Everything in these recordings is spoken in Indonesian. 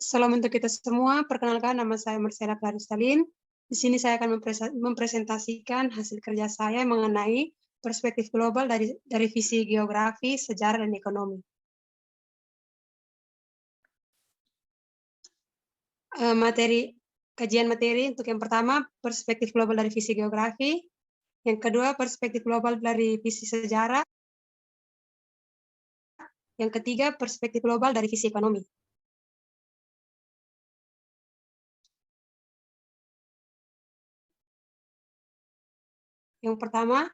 Salam untuk kita semua. Perkenalkan, nama saya Marcella Claristalin. Di sini saya akan mempresentasikan hasil kerja saya mengenai perspektif global dari visi geografi, sejarah, dan ekonomi. Kajian materi untuk yang pertama, perspektif global dari visi geografi. Yang kedua, perspektif global dari visi sejarah. Yang ketiga, perspektif global dari visi ekonomi. Yang pertama,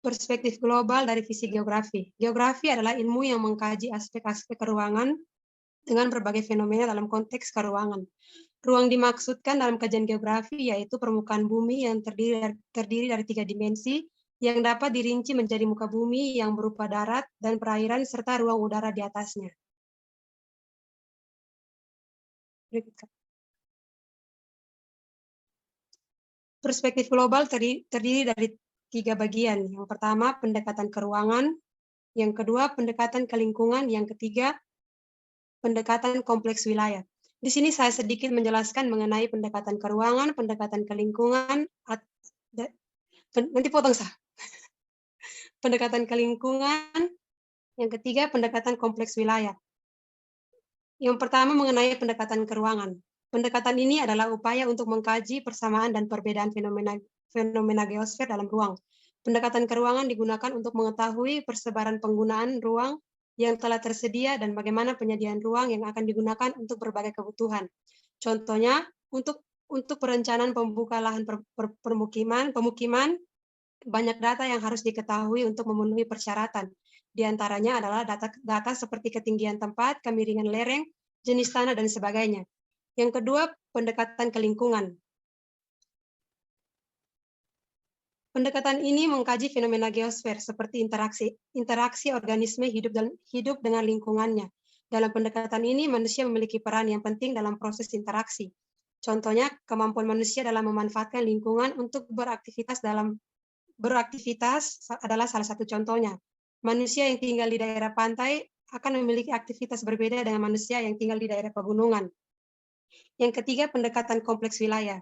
perspektif global dari visi geografi. Geografi adalah ilmu yang mengkaji aspek-aspek keruangan dengan berbagai fenomena dalam konteks keruangan. Ruang dimaksudkan dalam kajian geografi yaitu permukaan bumi yang terdiri dari 3 dimensi yang dapat dirinci menjadi muka bumi yang berupa darat dan perairan serta ruang udara di atasnya. Perspektif global terdiri dari 3 bagian. Yang pertama, pendekatan keruangan. Yang kedua, pendekatan ke lingkungan. Yang ketiga, pendekatan kompleks wilayah. Di sini saya sedikit menjelaskan mengenai pendekatan keruangan, pendekatan ke lingkungan, nanti potong sah. Pendekatan ke lingkungan, yang ketiga pendekatan kompleks wilayah. Yang pertama mengenai pendekatan keruangan. Pendekatan ini adalah upaya untuk mengkaji persamaan dan perbedaan fenomena geosfer dalam ruang. Pendekatan keruangan digunakan untuk mengetahui persebaran penggunaan ruang yang telah tersedia dan bagaimana penyediaan ruang yang akan digunakan untuk berbagai kebutuhan. Contohnya, untuk perencanaan pembuka lahan pemukiman, banyak data yang harus diketahui untuk memenuhi persyaratan. Di antaranya adalah data seperti ketinggian tempat, kemiringan lereng, jenis tanah, dan sebagainya. Yang kedua, pendekatan ke lingkungan. Pendekatan ini mengkaji fenomena geosfer seperti interaksi organisme hidup dengan lingkungannya. Dalam pendekatan ini, manusia memiliki peran yang penting dalam proses interaksi. Contohnya, kemampuan manusia dalam memanfaatkan lingkungan untuk beraktivitas adalah salah satu contohnya. Manusia yang tinggal di daerah pantai akan memiliki aktivitas berbeda dengan manusia yang tinggal di daerah pegunungan. Yang ketiga, pendekatan kompleks wilayah.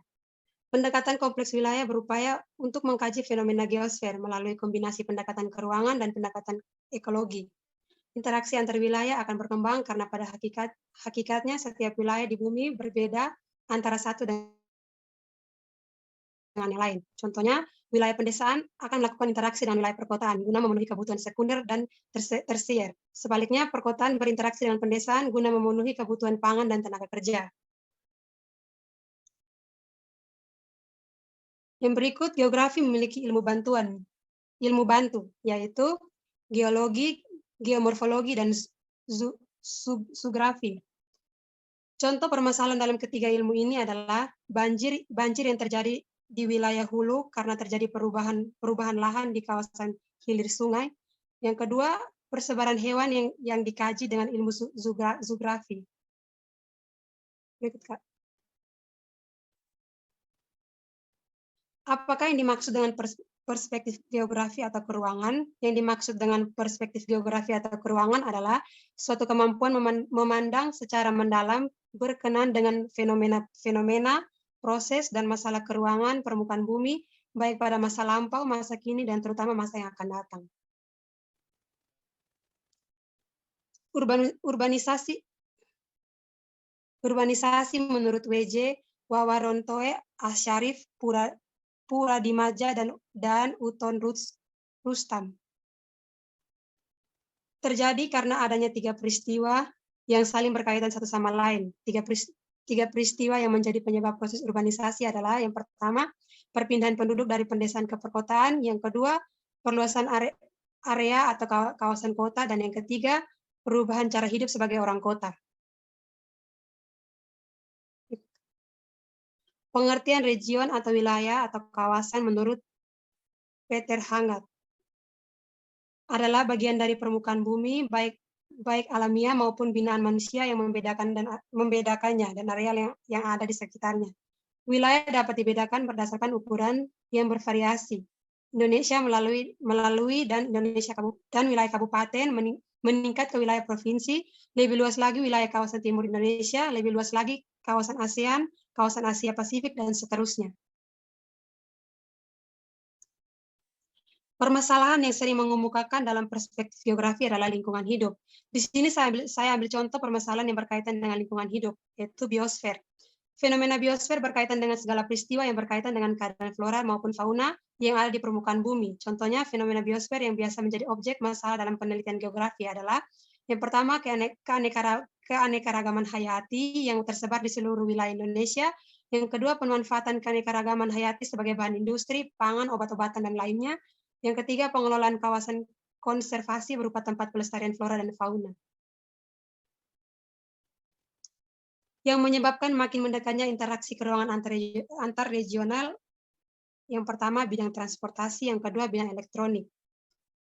Pendekatan kompleks wilayah berupaya untuk mengkaji fenomena geosfer melalui kombinasi pendekatan keruangan dan pendekatan ekologi. Interaksi antar wilayah akan berkembang karena pada hakikatnya setiap wilayah di bumi berbeda antara satu dengan yang lain. Contohnya, wilayah pedesaan akan melakukan interaksi dengan wilayah perkotaan guna memenuhi kebutuhan sekunder dan tersier. Sebaliknya, perkotaan berinteraksi dengan pedesaan guna memenuhi kebutuhan pangan dan tenaga kerja. Yang berikut, geografi memiliki ilmu bantu, yaitu geologi, geomorfologi, dan sugrafi. Contoh permasalahan dalam ketiga ilmu ini adalah banjir yang terjadi di wilayah hulu karena terjadi perubahan lahan di kawasan hilir sungai. Yang kedua, persebaran hewan yang dikaji dengan ilmu zoografi. Apakah yang dimaksud dengan perspektif geografi atau keruangan? Yang dimaksud dengan perspektif geografi atau keruangan adalah suatu kemampuan memandang secara mendalam berkenan dengan fenomena, proses, dan masalah keruangan permukaan bumi, baik pada masa lampau, masa kini, dan terutama masa yang akan datang. Urbanisasi menurut W.J. Wawarontoe, Asyarif, Puradimadja, dan Uton Rustam. Terjadi karena adanya 3 peristiwa yang saling berkaitan satu sama lain. Tiga peristiwa yang menjadi penyebab proses urbanisasi adalah yang pertama, perpindahan penduduk dari pedesaan ke perkotaan, yang kedua, perluasan area atau kawasan kota, dan yang ketiga, perubahan cara hidup sebagai orang kota. Pengertian region atau wilayah atau kawasan menurut Peter Hangat adalah bagian dari permukaan bumi, baik alamiah maupun binaan manusia yang membedakannya dan areal yang ada di sekitarnya. Wilayah dapat dibedakan berdasarkan ukuran yang bervariasi. Indonesia melalui dan wilayah kabupaten meningkat ke wilayah provinsi, lebih luas lagi wilayah kawasan timur Indonesia, lebih luas lagi kawasan ASEAN, kawasan Asia Pasifik, dan seterusnya. Permasalahan yang sering mengemukakan dalam perspektif geografi adalah lingkungan hidup. Di sini saya ambil contoh permasalahan yang berkaitan dengan lingkungan hidup, yaitu biosfer. Fenomena biosfer berkaitan dengan segala peristiwa yang berkaitan dengan keadaan flora maupun fauna yang ada di permukaan bumi. Contohnya, fenomena biosfer yang biasa menjadi objek masalah dalam penelitian geografi adalah yang pertama, keanekaragaman hayati yang tersebar di seluruh wilayah Indonesia. Yang kedua, pemanfaatan keanekaragaman hayati sebagai bahan industri, pangan, obat-obatan, dan lainnya. Yang ketiga, pengelolaan kawasan konservasi berupa tempat pelestarian flora dan fauna. Yang menyebabkan makin mendekatnya interaksi keruangan antar regional, yang pertama bidang transportasi, yang kedua bidang elektronik.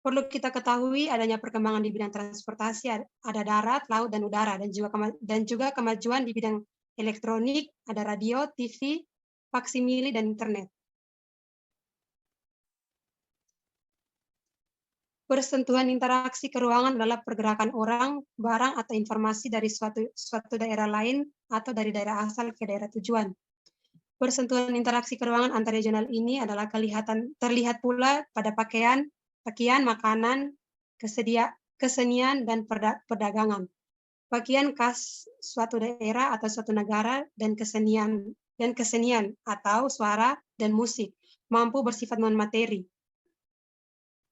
Perlu kita ketahui adanya perkembangan di bidang transportasi, ada darat, laut, dan udara, dan juga kemajuan di bidang elektronik, ada radio, TV, faksimili, dan internet. Persentuhan interaksi keruangan adalah pergerakan orang, barang, atau informasi dari suatu daerah lain atau dari daerah asal ke daerah tujuan. Persentuhan interaksi keruangan antar regional ini adalah terlihat pula pada pakaian, makanan, kesenian, dan perdagangan. Pakaian khas suatu daerah atau suatu negara dan kesenian atau suara dan musik mampu bersifat non-materi.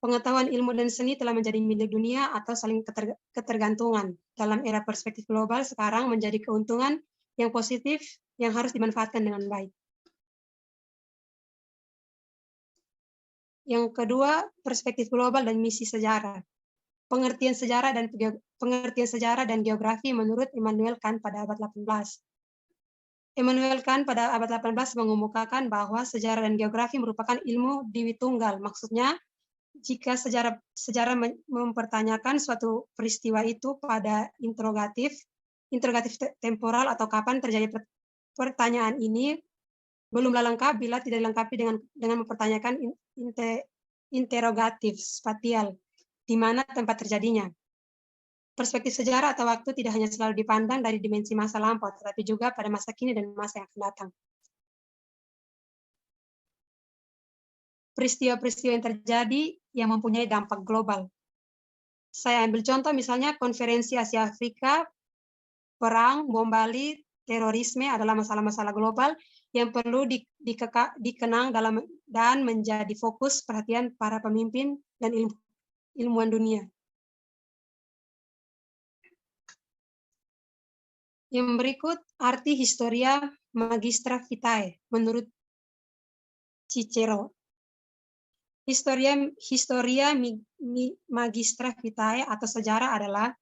Pengetahuan ilmu dan seni telah menjadi milik dunia atau saling ketergantungan. Dalam era perspektif global sekarang menjadi keuntungan yang positif yang harus dimanfaatkan dengan baik. Yang kedua, perspektif global dan misi sejarah. Pengertian sejarah dan geografi menurut Immanuel Kant pada abad 18. Immanuel Kant pada abad 18 mengemukakan bahwa sejarah dan geografi merupakan ilmu Dewi Tunggal. Maksudnya, jika sejarah mempertanyakan suatu peristiwa itu pada interrogatif temporal atau kapan terjadi pertanyaan ini, belumlah lengkap bila tidak dilengkapi dengan mempertanyakan interrogatif spatial, di mana tempat terjadinya. Perspektif sejarah atau waktu tidak hanya selalu dipandang dari dimensi masa lampau, tetapi juga pada masa kini dan masa yang akan datang. Peristiwa-peristiwa yang terjadi yang mempunyai dampak global. Saya ambil contoh misalnya konferensi Asia Afrika, perang, bom Bali, terorisme adalah masalah-masalah global yang perlu dikenang dan menjadi fokus perhatian para pemimpin dan ilmuwan dunia. Yang berikut arti Historia Magistra Vitae menurut Cicero. Historia Magistra Vitae atau sejarah adalah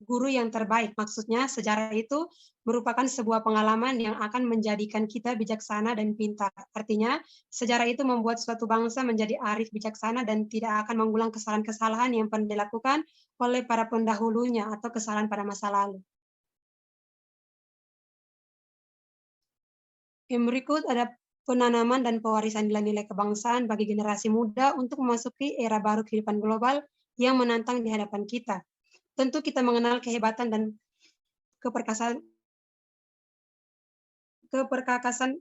guru yang terbaik. Maksudnya sejarah itu merupakan sebuah pengalaman yang akan menjadikan kita bijaksana dan pintar. Artinya, sejarah itu membuat suatu bangsa menjadi arif bijaksana dan tidak akan mengulang kesalahan-kesalahan yang pernah dilakukan oleh para pendahulunya atau kesalahan pada masa lalu. Yang berikut ada penanaman dan pewarisan nilai-nilai kebangsaan bagi generasi muda untuk memasuki era baru kehidupan global yang menantang di hadapan kita. Tentu kita mengenal kehebatan dan keperkasaan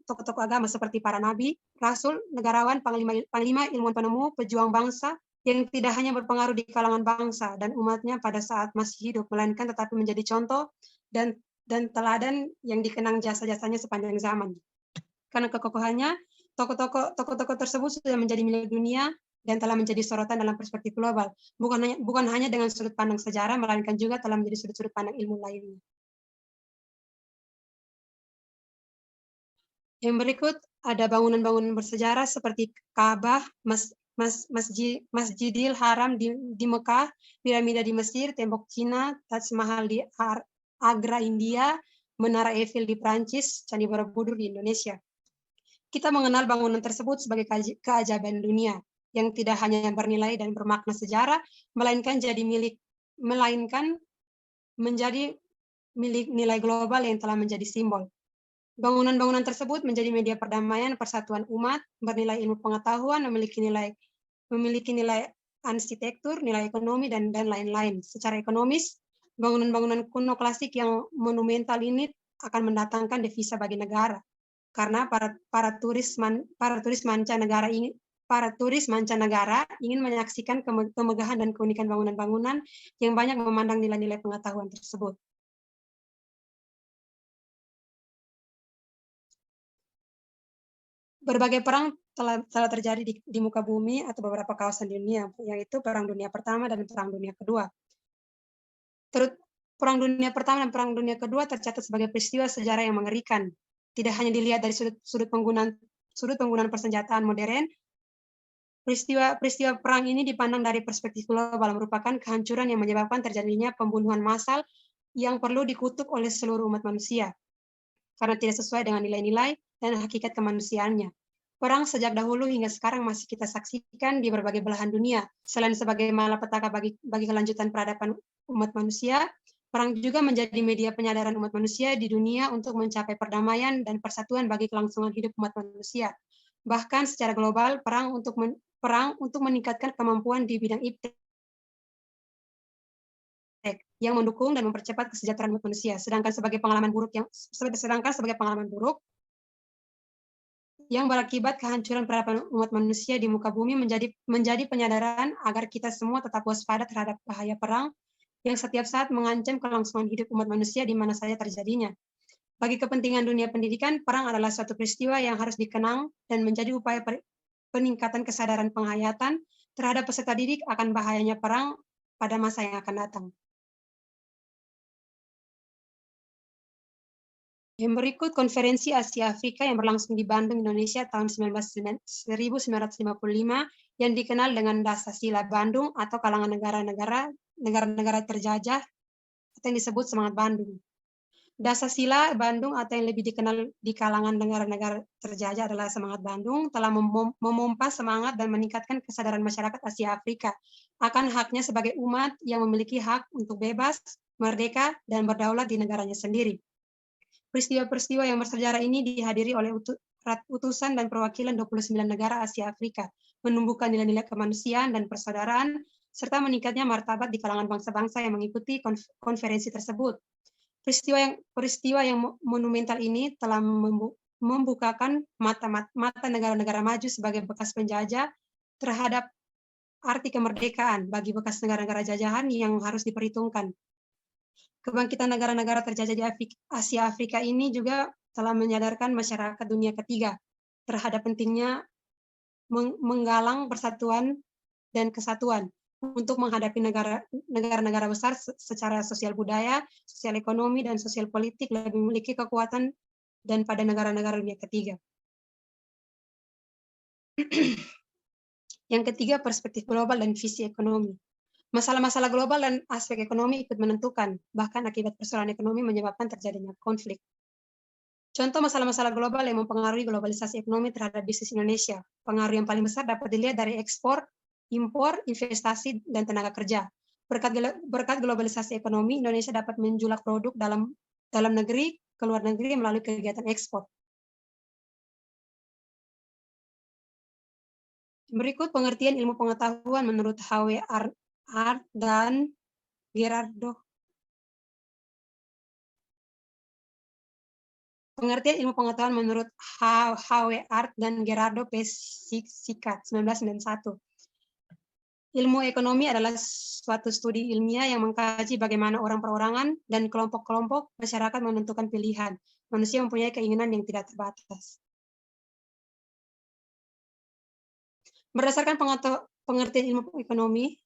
tokoh-tokoh agama seperti para nabi, rasul, negarawan, panglima, ilmuwan penemu, pejuang bangsa yang tidak hanya berpengaruh di kalangan bangsa dan umatnya pada saat masih hidup, melainkan tetapi menjadi contoh dan teladan yang dikenang jasa-jasanya sepanjang zaman. Karena kekokohannya, tokoh-tokoh tersebut sudah menjadi milik dunia dan telah menjadi sorotan dalam perspektif global. Bukan hanya dengan sudut pandang sejarah, melainkan juga telah menjadi sudut pandang ilmu lainnya. Yang berikut ada bangunan-bangunan bersejarah seperti Ka'bah, Masjidil Haram di Mekah, piramida di Mesir, tembok Cina, Taj Mahal di Agra, India, Menara Eiffel di Prancis, Candi Borobudur di Indonesia. Kita mengenal bangunan tersebut sebagai keajaiban dunia yang tidak hanya bernilai dan bermakna sejarah, melainkan menjadi milik nilai global yang telah menjadi simbol. Bangunan-bangunan tersebut menjadi media perdamaian persatuan umat, bernilai ilmu pengetahuan, memiliki nilai memiliki nilai arsitektur, nilai ekonomi, dan lain-lain. Secara ekonomis, bangunan-bangunan kuno klasik yang monumental ini akan mendatangkan devisa bagi negara, karena para turis mancanegara ingin menyaksikan kemegahan dan keunikan bangunan-bangunan yang banyak memandang nilai-nilai pengetahuan tersebut. Berbagai perang telah terjadi di muka bumi atau beberapa kawasan di dunia, yaitu Perang Dunia Pertama dan Perang Dunia Kedua. Perang Dunia Pertama dan Perang Dunia Kedua tercatat sebagai peristiwa sejarah yang mengerikan. Tidak hanya dilihat dari sudut penggunaan persenjataan modern, peristiwa perang ini dipandang dari perspektif global, merupakan kehancuran yang menyebabkan terjadinya pembunuhan massal yang perlu dikutuk oleh seluruh umat manusia, karena tidak sesuai dengan nilai-nilai dan hakikat kemanusiaannya. Perang sejak dahulu hingga sekarang masih kita saksikan di berbagai belahan dunia. Selain sebagai malapetaka bagi kelanjutan peradaban umat manusia, perang juga menjadi media penyadaran umat manusia di dunia untuk mencapai perdamaian dan persatuan bagi kelangsungan hidup umat manusia. Bahkan secara global, perang untuk meningkatkan kemampuan di bidang iptek yang mendukung dan mempercepat kesejahteraan umat manusia. Sedangkan sebagai pengalaman buruk yang berakibat kehancuran peradaban umat manusia di muka bumi menjadi penyadaran agar kita semua tetap waspada terhadap bahaya perang yang setiap saat mengancam kelangsungan hidup umat manusia di mana saja terjadinya. Bagi kepentingan dunia pendidikan, perang adalah suatu peristiwa yang harus dikenang dan menjadi upaya peningkatan kesadaran penghayatan terhadap peserta didik akan bahayanya perang pada masa yang akan datang. Yang berikut konferensi Asia Afrika yang berlangsung di Bandung, Indonesia tahun 1955 yang dikenal dengan Dasasila Bandung atau kalangan negara-negara terjajah atau yang disebut Semangat Bandung. Dasasila Bandung atau yang lebih dikenal di kalangan negara-negara terjajah adalah Semangat Bandung telah memompa semangat dan meningkatkan kesadaran masyarakat Asia Afrika akan haknya sebagai umat yang memiliki hak untuk bebas, merdeka, dan berdaulat di negaranya sendiri. Peristiwa-peristiwa yang bersejarah ini dihadiri oleh utusan dan perwakilan 29 negara Asia Afrika, menumbuhkan nilai-nilai kemanusiaan dan persaudaraan, serta meningkatnya martabat di kalangan bangsa-bangsa yang mengikuti konferensi tersebut. Peristiwa yang monumental ini telah membukakan mata negara-negara maju sebagai bekas penjajah terhadap arti kemerdekaan bagi bekas negara-negara jajahan yang harus diperhitungkan. Kebangkitan negara-negara terjajah di Asia Afrika ini juga telah menyadarkan masyarakat dunia ketiga terhadap pentingnya menggalang persatuan dan kesatuan untuk menghadapi negara-negara besar secara sosial budaya, sosial ekonomi, dan sosial politik lebih memiliki kekuatan dan pada negara-negara dunia ketiga. Yang ketiga, perspektif global dan visi ekonomi. Masalah-masalah global dan aspek ekonomi ikut menentukan, bahkan akibat persoalan ekonomi menyebabkan terjadinya konflik. Contoh masalah-masalah global yang mempengaruhi globalisasi ekonomi terhadap bisnis Indonesia. Pengaruh yang paling besar dapat dilihat dari ekspor, impor, investasi, dan tenaga kerja. Berkat globalisasi ekonomi, Indonesia dapat menjual produk dalam negeri ke luar negeri melalui kegiatan ekspor. Berikut pengertian ilmu pengetahuan menurut H.W. Art dan Gerardo. Pengertian ilmu pengetahuan menurut H.W. Art dan Gerardo P. Sikat, 1991. Ilmu ekonomi adalah suatu studi ilmiah yang mengkaji bagaimana orang perorangan dan kelompok-kelompok masyarakat menentukan pilihan. Manusia mempunyai keinginan yang tidak terbatas. Berdasarkan pengertian ilmu ekonomi,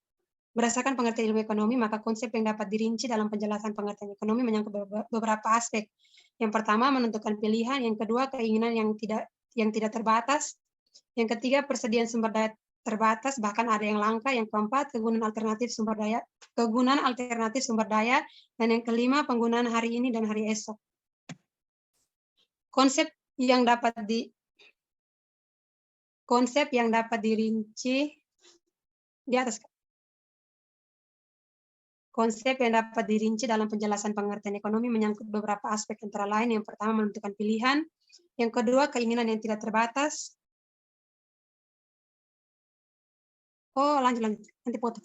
maka konsep yang dapat dirinci dalam penjelasan pengertian ekonomi menyangkut beberapa aspek. Yang pertama, menentukan pilihan. Yang kedua, keinginan yang tidak terbatas. Yang ketiga, persediaan sumber daya terbatas, bahkan ada yang langka. Yang keempat, kegunaan alternatif sumber daya. Dan yang kelima, penggunaan hari ini dan hari esok. Konsep yang dapat dirinci di atas. Konsep yang dapat dirinci dalam penjelasan pengertian ekonomi menyangkut beberapa aspek antara lain. Yang pertama, menentukan pilihan. Yang kedua, keinginan yang tidak terbatas. Oh, lanjut, nanti potong.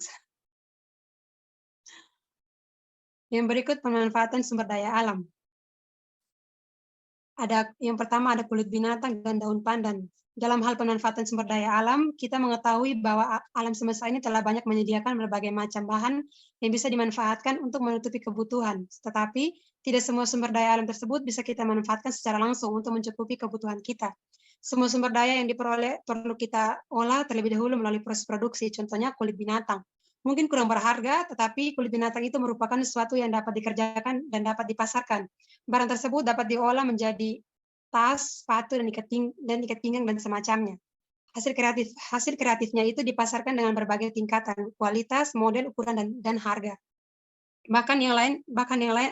Yang berikut pemanfaatan sumber daya alam. Yang pertama ada kulit binatang dan daun pandan. Dalam hal pemanfaatan sumber daya alam, kita mengetahui bahwa alam semesta ini telah banyak menyediakan berbagai macam bahan yang bisa dimanfaatkan untuk menutupi kebutuhan. Tetapi, tidak semua sumber daya alam tersebut bisa kita manfaatkan secara langsung untuk mencukupi kebutuhan kita. Semua sumber daya yang diperoleh perlu kita olah terlebih dahulu melalui proses produksi, contohnya kulit binatang. Mungkin kurang berharga, tetapi kulit binatang itu merupakan sesuatu yang dapat dikerjakan dan dapat dipasarkan. Barang tersebut dapat diolah menjadi tas, sepatu, dan ikat pinggang dan semacamnya. Hasil kreatifnya itu dipasarkan dengan berbagai tingkatan, kualitas, model, ukuran, dan harga. Bahkan yang lain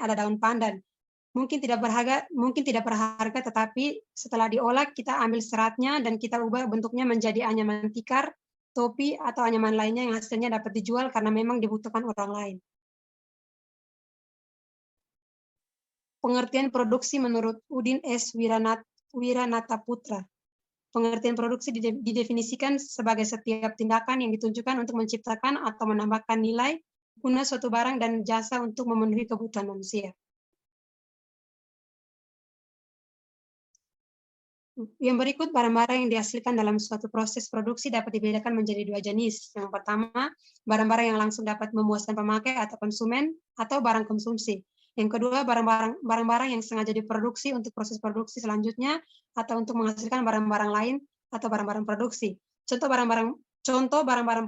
ada daun pandan. Mungkin tidak berharga, tetapi setelah diolah kita ambil seratnya dan kita ubah bentuknya menjadi anyaman tikar, topi, atau anyaman lainnya yang hasilnya dapat dijual karena memang dibutuhkan orang lain. Pengertian produksi menurut Udin S. Wiranataputra. Pengertian produksi didefinisikan sebagai setiap tindakan yang ditunjukkan untuk menciptakan atau menambahkan nilai guna suatu barang dan jasa untuk memenuhi kebutuhan manusia. Yang berikut, barang-barang yang dihasilkan dalam suatu proses produksi dapat dibedakan menjadi dua jenis. Yang pertama, barang-barang yang langsung dapat memuaskan pemakai atau konsumen, atau barang konsumsi. Yang kedua, barang-barang yang sengaja diproduksi untuk proses produksi selanjutnya, atau untuk menghasilkan barang-barang lain, atau barang-barang produksi. Contoh barang-barang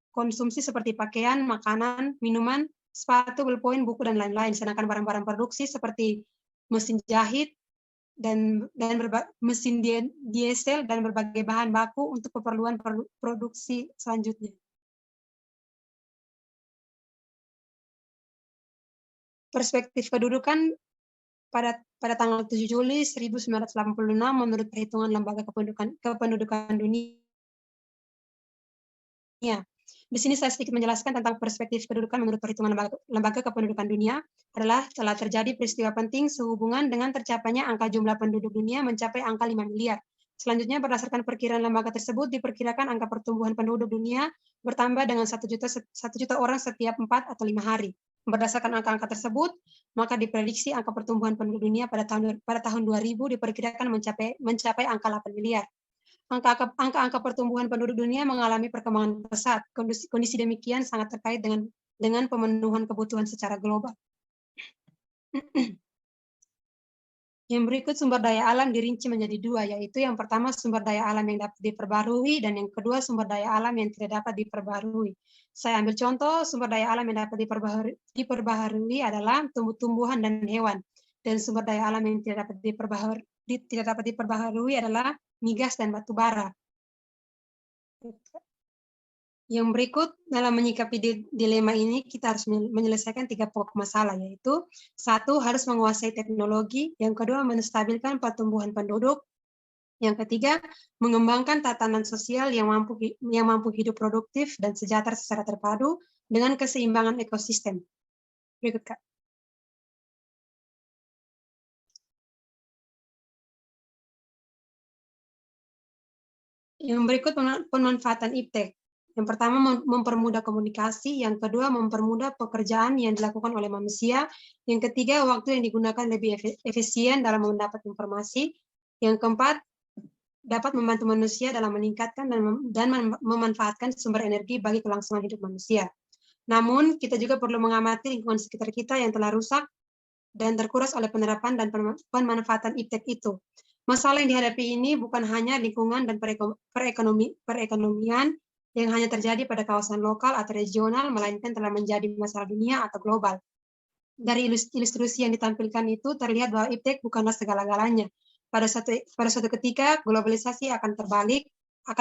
konsumsi seperti pakaian, makanan, minuman, sepatu, ballpoint, buku, dan lain-lain. Sedangkan barang-barang produksi seperti mesin jahit, dan mesin diesel dan berbagai bahan baku untuk keperluan produksi selanjutnya. Perspektif kedudukan pada tanggal 7 Juli 1986 menurut perhitungan Lembaga Kependudukan Dunia. Di sini saya sedikit menjelaskan tentang perspektif kedudukan menurut perhitungan Lembaga Kependudukan Dunia adalah telah terjadi peristiwa penting sehubungan dengan tercapainya angka jumlah penduduk dunia mencapai angka 5 miliar. Selanjutnya, berdasarkan perkiraan lembaga tersebut, diperkirakan angka pertumbuhan penduduk dunia bertambah dengan 1 juta orang setiap 4 atau 5 hari. Berdasarkan angka-angka tersebut, maka diprediksi angka pertumbuhan penduduk dunia pada tahun 2000 diperkirakan mencapai angka 8 miliar. Angka-angka pertumbuhan penduduk dunia mengalami perkembangan pesat. Kondisi demikian sangat terkait dengan pemenuhan kebutuhan secara global. Yang berikut sumber daya alam dirinci menjadi dua, yaitu yang pertama sumber daya alam yang dapat diperbarui dan yang kedua sumber daya alam yang tidak dapat diperbarui. Saya ambil contoh, sumber daya alam yang dapat diperbarui adalah tumbuh-tumbuhan dan hewan. Dan sumber daya alam yang tidak dapat diperbarui adalah migas dan batu bara. Yang berikut, dalam menyikapi dilema ini, kita harus menyelesaikan 3 pokok masalah, yaitu 1. Harus menguasai teknologi, yang kedua, menstabilkan pertumbuhan penduduk, yang ketiga, mengembangkan tatanan sosial yang mampu hidup produktif dan sejahtera secara terpadu dengan keseimbangan ekosistem. Berikut, Kak. Yang berikut pemanfaatan iptek. Yang pertama, mempermudah komunikasi. Yang kedua, mempermudah pekerjaan yang dilakukan oleh manusia. Yang ketiga, waktu yang digunakan lebih efisien dalam mendapat informasi. Yang keempat, dapat membantu manusia dalam meningkatkan dan memanfaatkan sumber energi bagi kelangsungan hidup manusia. Namun, kita juga perlu mengamati lingkungan sekitar kita yang telah rusak dan terkuras oleh penerapan dan pemanfaatan iptek itu. Masalah yang dihadapi ini bukan hanya lingkungan dan perekonomian yang hanya terjadi pada kawasan lokal atau regional, melainkan telah menjadi masalah dunia atau global. Dari ilustrasi yang ditampilkan itu terlihat bahwa iptek bukanlah segala-galanya. Pada suatu ketika, globalisasi akan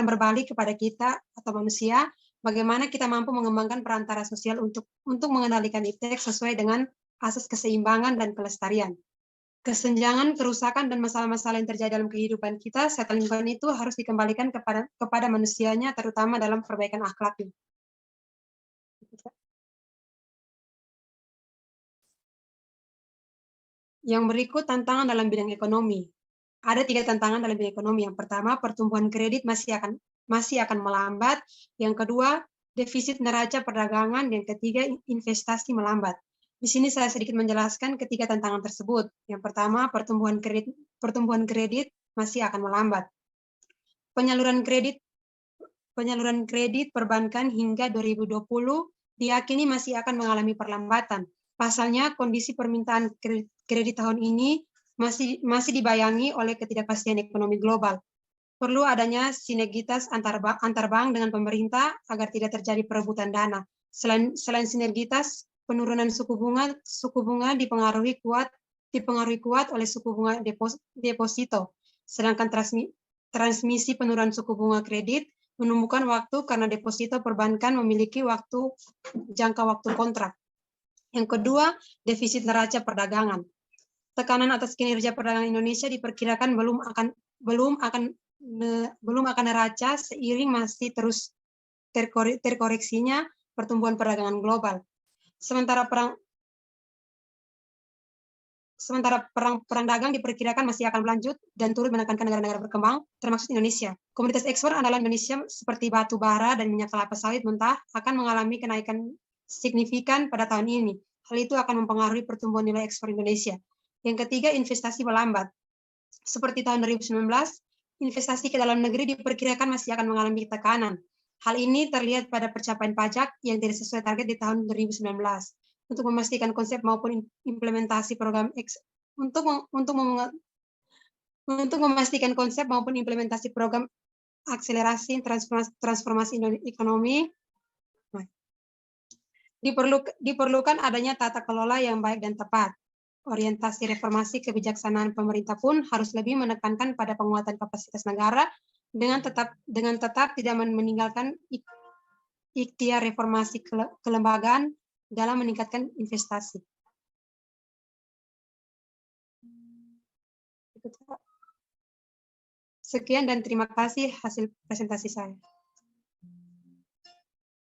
berbalik kepada kita atau manusia, bagaimana kita mampu mengembangkan perantara sosial untuk mengendalikan iptek sesuai dengan asas keseimbangan dan kelestarian. Kesenjangan, kerusakan, dan masalah-masalah yang terjadi dalam kehidupan kita serta lingkungan itu harus dikembalikan kepada manusianya, terutama dalam perbaikan akhlaknya. Yang berikut tantangan dalam bidang ekonomi. Ada 3 tantangan dalam bidang ekonomi. Yang pertama, pertumbuhan kredit masih akan masih akan melambat. Yang kedua, defisit neraca perdagangan. Yang ketiga, investasi melambat. Di sini saya sedikit menjelaskan ketiga tantangan tersebut. Yang pertama, pertumbuhan kredit masih akan melambat. Penyaluran kredit perbankan hingga 2020 diyakini masih akan mengalami perlambatan. Pasalnya, kondisi permintaan kredit tahun ini masih dibayangi oleh ketidakpastian ekonomi global. Perlu adanya sinergitas antar bank dengan pemerintah agar tidak terjadi perebutan dana. Selain sinergitas, penurunan suku bunga dipengaruhi kuat oleh suku bunga deposito. Sedangkan transmisi penurunan suku bunga kredit menumbuhkan waktu karena deposito perbankan memiliki jangka waktu kontrak. Yang kedua, defisit neraca perdagangan. Tekanan atas kinerja perdagangan Indonesia diperkirakan belum akan neraca seiring masih terus terkoreksinya pertumbuhan perdagangan global. Sementara perang dagang diperkirakan masih akan berlanjut dan turut menekankan negara-negara berkembang, termasuk Indonesia. Komoditas ekspor andalan Indonesia seperti batu bara dan minyak kelapa sawit mentah akan mengalami kenaikan signifikan pada tahun ini. Hal itu akan mempengaruhi pertumbuhan nilai ekspor Indonesia. Yang ketiga, investasi melambat. Seperti tahun 2019, investasi ke dalam negeri diperkirakan masih akan mengalami tekanan. Hal ini terlihat pada pencapaian pajak yang tidak sesuai target di tahun 2019. Untuk memastikan konsep maupun implementasi program akselerasi transformasi ekonomi, diperlukan adanya tata kelola yang baik dan tepat. Orientasi reformasi kebijaksanaan pemerintah pun harus lebih menekankan pada penguatan kapasitas negara dengan tetap tidak meninggalkan ikhtiar reformasi kelembagaan dalam meningkatkan investasi. Sekian dan terima kasih hasil presentasi saya.